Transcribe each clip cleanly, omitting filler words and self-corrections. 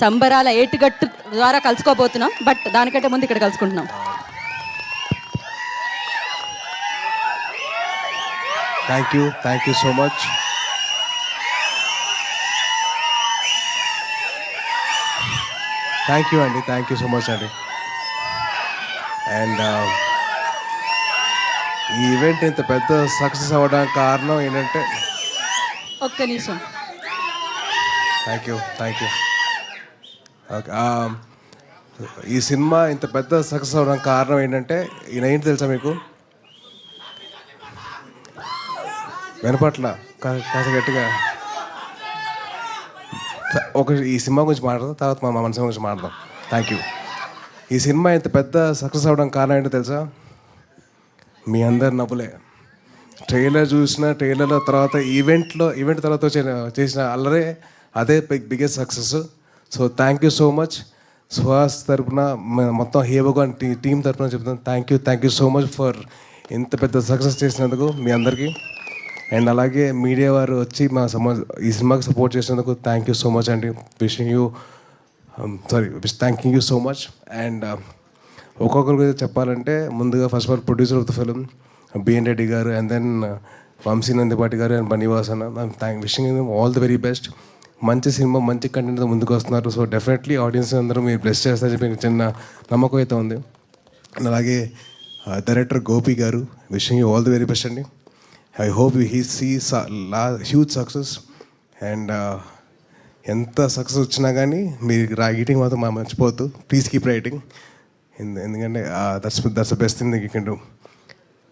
సంబరాల ఏటుగట్టు ద్వారా కలుసుకోబోతున్నాం. బట్ దానికంటే ముందు ఇక్కడ కలుసుకుంటున్నాం. Thank you so much. Thank you so much అండి. అండ్ ఈ ఈవెంట్ ఇంత పెద్ద సక్సెస్ అవ్వడానికి కారణం ఏంటంటే, ఒక్క నిమిషం. Thank you okay. ఈ సినిమా ఇంత పెద్ద సక్సెస్ అవ్వడానికి కారణం ఏంటంటే, ఈయన ఏంటి తెలుసా మీకు? వినపట్ల కాస్త గట్టిగా ఈ సినిమా గురించి మాట్లాడదాం, తర్వాత మన సినిమా గురించి మాట్లాడదాం. Thank you. ఈ సినిమా ఇంత పెద్ద సక్సెస్ అవ్వడానికి కారణం ఏంటో తెలుసా? మీ అందరి నవ్వులే. ట్రైలర్ ట్రైలర్లో తర్వాత ఈవెంట్ తర్వాత చేసిన అల్లరే అదే biggest success. So thank you so much. Suhas తరపున మొత్తం హేవగాన్ టీం తరపున చెప్తాను thank you so much for ఇంత పెద్ద సక్సెస్ చేసినందుకు మీ అందరికీ. అండ్ అలాగే మీడియా వారు వచ్చి ఈ సినిమాకి సపోర్ట్ చేసినందుకు థ్యాంక్ యూ సో మచ్ అండి. Thanking you so much. And ఒక్కొక్కరి గురించి చెప్పాలంటే, ముందుగా first of all producer of the film BN Reddy garu, and then Vamshi Nandipati garu and Bunny Vas అన్న. Wishing all the very best. మంచి సినిమా, మంచి కంటెంట్తో ముందుకు వస్తున్నారు. సో డెఫినెట్లీ ఆడియన్స్ అందరూ మీరు బ్లెస్ చేస్తారని చెప్పి చిన్న నమ్మకం అయితే ఉంది. అండ్ అలాగే director Gopi garu, wishing you all the very best అండి. I hope he sees huge success. And ఎంత సక్సెస్ వచ్చినా కానీ మీరు రైటింగ్ మాత్రం మర్చిపోవద్దు. ప్లీజ్ కీప్ రైటింగ్, ఎందుకంటే that's the best thing you can do.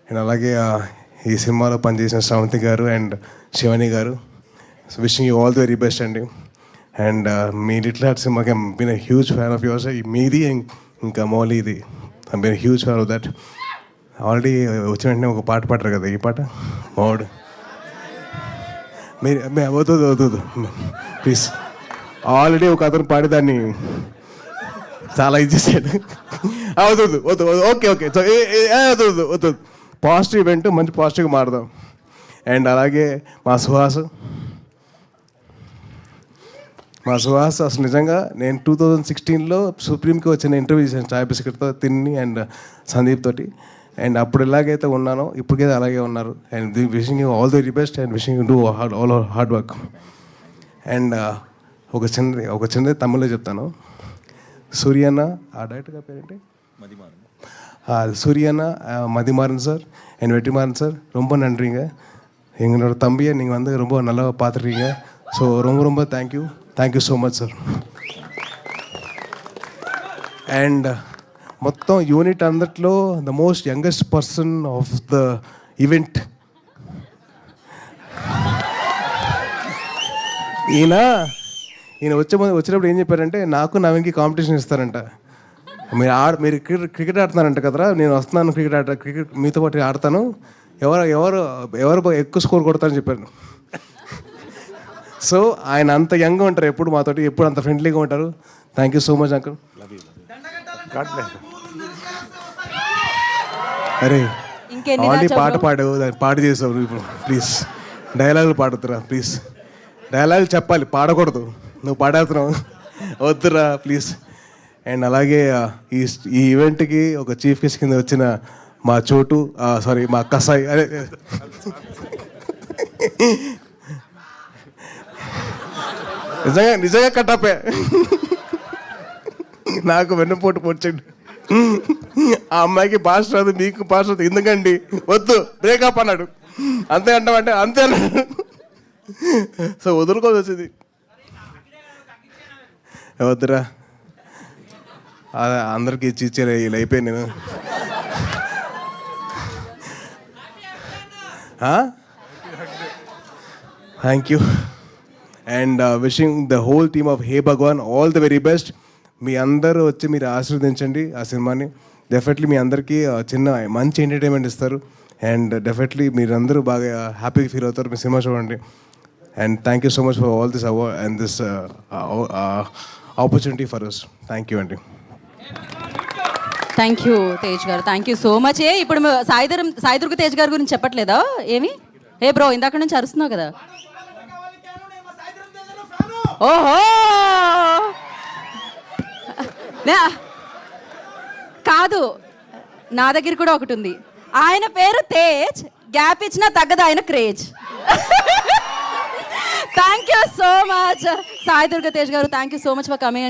And అలాగే ఈ సినిమాలో పనిచేసిన Sravanthi garu and Shivani garu, so wishing you all the very best అండి. అండ్ మీ లిటిల్ హార్ట్ సినిమాకి been a huge fan of yours. మీది ఇంకా మౌలీది, I been huge fan of that. Already వచ్చిన వెంటనే ఒక పాట పాడరు కదా, ఈ పాట మౌడ్. మీరు అవుతుంది ప్లీజ్. ఆల్రెడీ ఒక అతను పాడేదాన్ని చాలా ఇది చేశాడు. అవుతుంది ఓకే సో అవుతుంది పాజిటివ్ ఈవెంట్, మంచి పాజిటివ్గా మాడదాం. అండ్ అలాగే మా సుహాస్ అసలు నిజంగా నేను 2016లో సుప్రీంకి వచ్చిన ఇంటర్వ్యూ చేశాను చాయ్ బిస్కెట్తో తిన్ని అండ్ సందీప్ తోటి. అండ్ అప్పుడు ఎలాగైతే ఉన్నానో ఇప్పటికైతే అలాగే ఉన్నారు. And wishing you all the very best and wishing you do all hard work. And ఒక చిన్నది తమిళ్లో చెప్తాను. సూర్యన్న, ఆ డైరెక్టర్ గారి పేరేంటి? சூரியண்ண, மதிமாறன் சார் என் வெற்றிமாறன் சார், ரொம்ப நன்றிங்க. எங்களோட தம்பியை நீங்கள் வந்து ரொம்ப நல்லா பார்த்துருக்கீங்க. ஸோ ரொம்ப thank you so much sir. And మొత్తం యూనిట్ అందట్లో the most youngest person of the event ఈయన వచ్చినప్పుడు ఏం చెప్పారంటే, నాకు నవీన్కి కాంపిటీషన్ ఇస్తారంట. మీరు క్రికెట్ ఆడుతున్నారంట కదరా, నేను వస్తున్నాను క్రికెట్ మీతో పాటు ఆడతాను, ఎవరు ఎక్కువ స్కోర్ కొడతారని చెప్పాను. సో ఆయన అంత యంగ్గా ఉంటారు, ఎప్పుడు మాతోటి ఎప్పుడు అంత ఫ్రెండ్లీగా ఉంటారు. Thank you so much uncle. అరే ఆల్రెడీ పాట చేసావు ఇప్పుడు, ప్లీజ్ డైలాగులు పాడుతురా ప్లీజ్. డైలాగులు చెప్పాలి, పాడకూడదు. నువ్వు పాడేస్తున్నావు, వద్దురా ప్లీజ్. అండ్ అలాగే ఈ ఈవెంట్కి ఒక చీఫ్ గెస్ట్ కింద వచ్చిన మా చోటు, మా కసాయి, అదే నిజంగా కట్టపే, నాకు వెన్నుపోటు పొడిచండి. ఆ అమ్మాయికి భాష రాదు, మీకు భాష రాదు, ఎందుకండి వద్దు బ్రేకప్ అన్నాడు. అంతే అంటామంటే అంతే అన్నాడు. సో వదులుకోవాల్సి వచ్చింది. వద్దురా, అందరికి ఇచ్చారు, ఇలా అయిపోయాను నేను. Thank you. And wishing the whole team of Hey Bhagavan all the very best. మీ అందరూ వచ్చి మీరు ఆశీర్వదించండి ఆ సినిమాని. డెఫినెట్లీ మీ అందరికీ చిన్న మంచి ఎంటర్టైన్మెంట్ ఇస్తారు. అండ్ డెఫినెట్లీ మీరందరూ బాగా హ్యాపీగా ఫీల్ అవుతారు మీ సినిమా చూడండి. And thank you so much for all this award and this opportunity for us. Thank you అండి. Thank you Tej garu, thank you so much. ఇప్పుడు సాయిదుర్గ తేజ్ గారి గురించి చెప్పట్లేదా ఏమి? ఏ బ్రో, ఇందాక నుంచి అరుస్తున్నావు కదా. ఓహో కాదు, నా దగ్గర కూడా ఒకటి ఉంది. ఆయన పేరు తేజ్, గ్యాప్ ఇచ్చినా తగ్గదు ఆయన craze. Thank you so much Sai Durga Tej garu, thank you so much for coming.